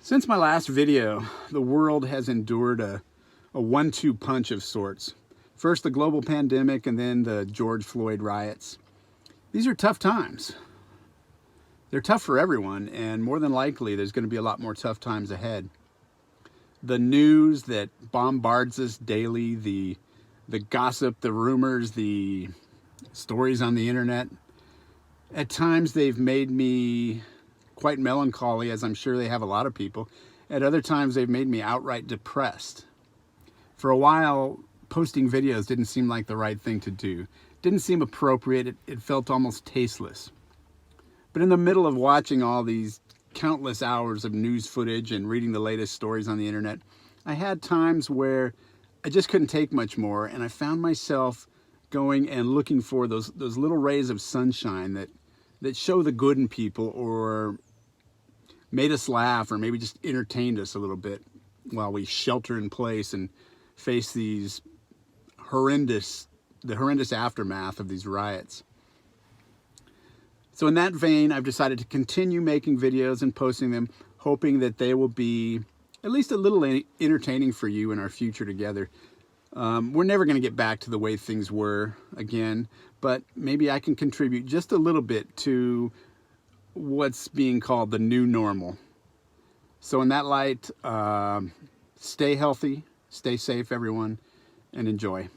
Since my last video, the world has endured a one-two punch of sorts. First the global pandemic and then the George Floyd riots. These are tough times. They're tough for everyone, and more than likely there's going to be a lot more tough times ahead. The news that bombards us daily, the gossip, the rumors, the stories on the internet, at times they've made me quite melancholy, as I'm sure they have a lot of people. At other times they've made me outright depressed. For a while, posting videos didn't seem like the right thing to do. Didn't seem appropriate. It felt almost tasteless. But in the middle of watching all these countless hours of news footage and reading the latest stories on the internet, I had times where I just couldn't take much more, and I found myself going and looking for those little rays of sunshine that show the good in people, or made us laugh, or maybe just entertained us a little bit while we shelter in place and face the horrendous aftermath of these riots. So in that vein, I've decided to continue making videos and posting them, hoping that they will be at least a little entertaining for you in our future together. We're never going to get back to the way things were again, but maybe I can contribute just a little bit to what's being called the new normal. So in that light, stay healthy, stay safe, everyone, and enjoy.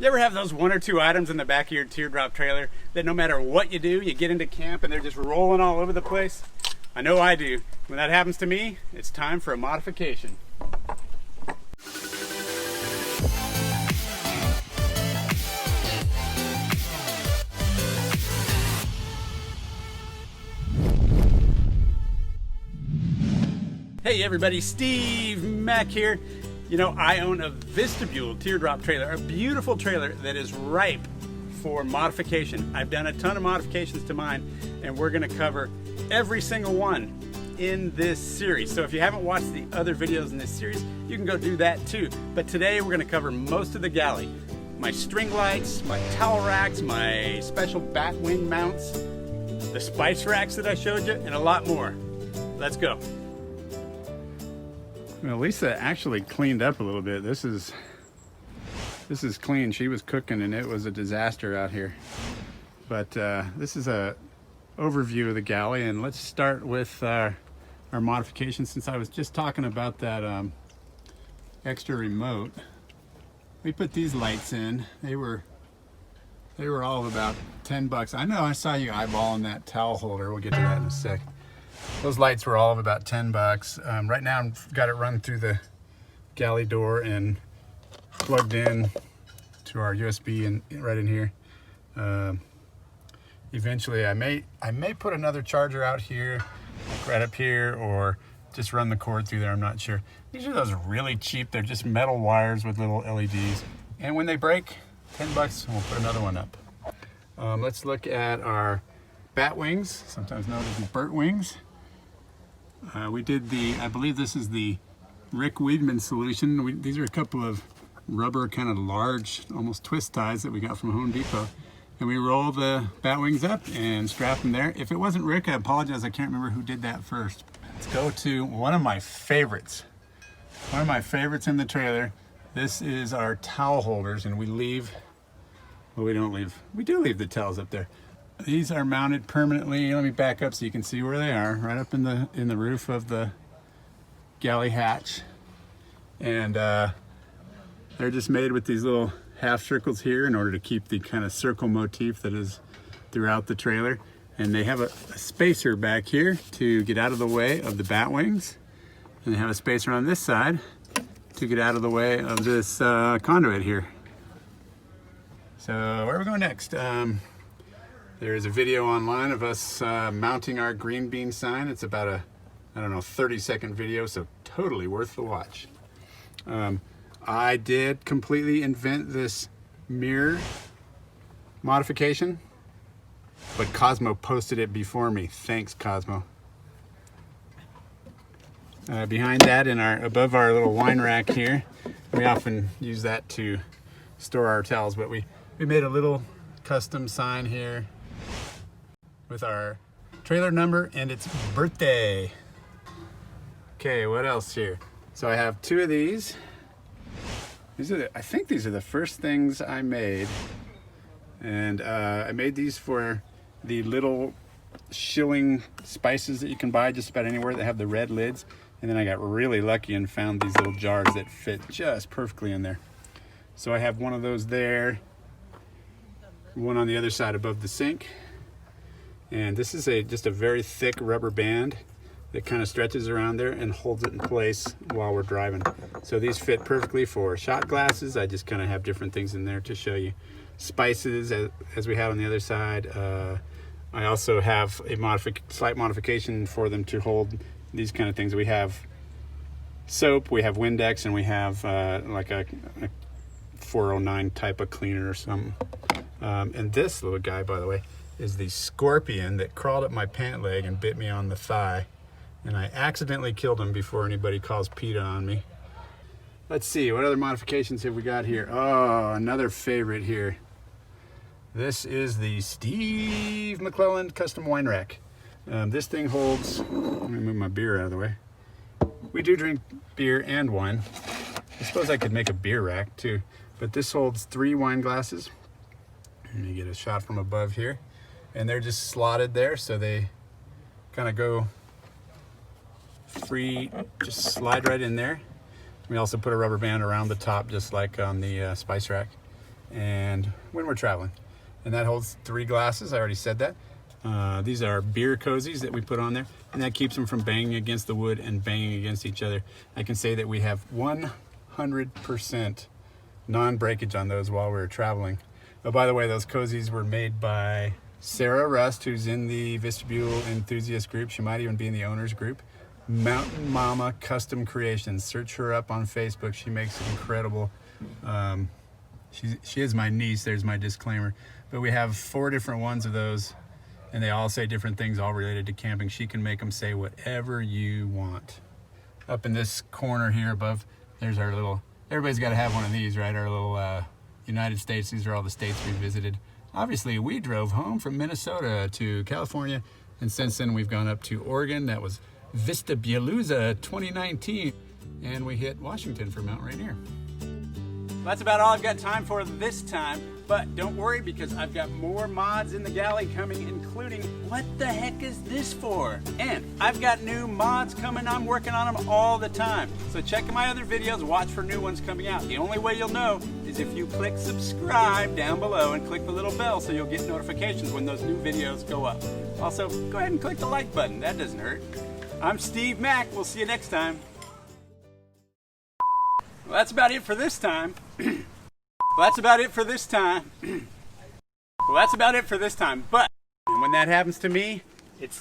You ever have those one or two items in the back of your teardrop trailer that no matter what you do, you get into camp and they're just rolling all over the place? I know I do. When that happens to me, it's time for a modification. Hey everybody, Steve Mack here. You know, I own a Vistabule Teardrop trailer, a beautiful trailer that is ripe for modification. I've done a ton of modifications to mine, and we're gonna cover every single one in this series. So if you haven't watched the other videos in this series, you can go do that too. But today we're gonna cover most of the Galley. My string lights, my towel racks, my special bat wing mounts, the spice racks that I showed you, and a lot more. Let's go. Well, Lisa actually cleaned up a little bit. This is clean. She was cooking and it was a disaster out here. But this is a overview of the Galley, and let's start with our modifications. Since I was just talking about that extra remote, we put these lights in. They were all about 10 bucks. I know I saw you eyeballing that towel holder. We'll get to that in a sec. Those lights were all of about 10 bucks. Right now I've got it run through the Galley door and plugged in to our USB right in here. Eventually I may put another charger out here, like right up here, or just run the cord through there, I'm not sure. These are those really cheap, they're just metal wires with little LEDs. And when they break, 10 bucks, and we'll put another one up. Let's look at our bat wings, sometimes known as burnt wings. We did I believe this is the Rick Weedman solution. These are a couple of rubber, kind of large, almost twist ties that we got from Home Depot. And we roll the bat wings up and strap them there. If it wasn't Rick, I apologize, I can't remember who did that first. Let's go to one of my favorites. One of my favorites in the trailer. This is our towel holders, and we leave, well, we don't leave, we do leave the towels up there. These are mounted permanently. Let me back up so you can see where they are, right up in the roof of the Galley hatch. And they're just made with these little half circles here in order to keep the kind of circle motif that is throughout the trailer. And they have a spacer back here to get out of the way of the bat wings. And they have a spacer on this side to get out of the way of this conduit here. So where are we going next? There is a video online of us mounting our green bean sign. It's about a, I don't know, 30-second video, so totally worth the watch. I did completely invent this mirror modification, but Cosmo posted it before me. Thanks, Cosmo. Behind that, above our little wine rack here, we often use that to store our towels, but we made a little custom sign here with our trailer number and its birthday. Okay, what else here? So I have 2 of these. I think these are the first things I made. And I made these for the little shilling spices that you can buy just about anywhere that have the red lids. And then I got really lucky and found these little jars that fit just perfectly in there. So I have one of those there, one on the other side above the sink. And this is just a very thick rubber band that kind of stretches around there and holds it in place while we're driving. So these fit perfectly for shot glasses. I just kind of have different things in there to show you. Spices, as we had on the other side. I also have a slight modification for them to hold these kind of things. We have soap, we have Windex, and we have like a 409 type of cleaner or something. And this little guy, by the way, is the scorpion that crawled up my pant leg and bit me on the thigh. And I accidentally killed him before anybody calls PETA on me. Let's see, what other modifications have we got here? Oh, another favorite here. This is the Steve McClellan custom wine rack. This thing holds, let me move my beer out of the way. We do drink beer and wine. I suppose I could make a beer rack too, but this holds 3 wine glasses. Let me get a shot from above here. And they're just slotted there, so they kind of go free, just slide right in there. We also put a rubber band around the top, just like on the spice rack, and when we're traveling. And that holds 3 glasses, I already said that. These are beer cozies that we put on there, and that keeps them from banging against the wood and banging against each other. I can say that we have 100% non-breakage on those while we were traveling. Oh, by the way, those cozies were made by Sarah Rust, who's in the Vistabule enthusiast group. She might even be in the owners group. Mountain Mama Custom Creations. Search her up on Facebook. She makes incredible. She is my niece. There's my disclaimer. But we have 4 different ones of those, and they all say different things, all related to camping. She can make them say whatever you want. Up in this corner here above, there's our little. Everybody's got to have one of these, right? Our little United States. These are all the states we visited. Obviously, we drove home from Minnesota to California, and since then we've gone up to Oregon. That was Vistabule 2019, and we hit Washington for Mount Rainier. That's about all I've got time for this time, but don't worry, because I've got more mods in the galley coming, including what the heck is this for? And I've got new mods coming. I'm working on them all the time. So check my other videos, watch for new ones coming out. The only way you'll know is if you click subscribe down below and click the little bell so you'll get notifications when those new videos go up. Also, go ahead and click the like button. That doesn't hurt. I'm Steve Mack. We'll see you next time. Well, that's about it for this time. But when that happens to me, it's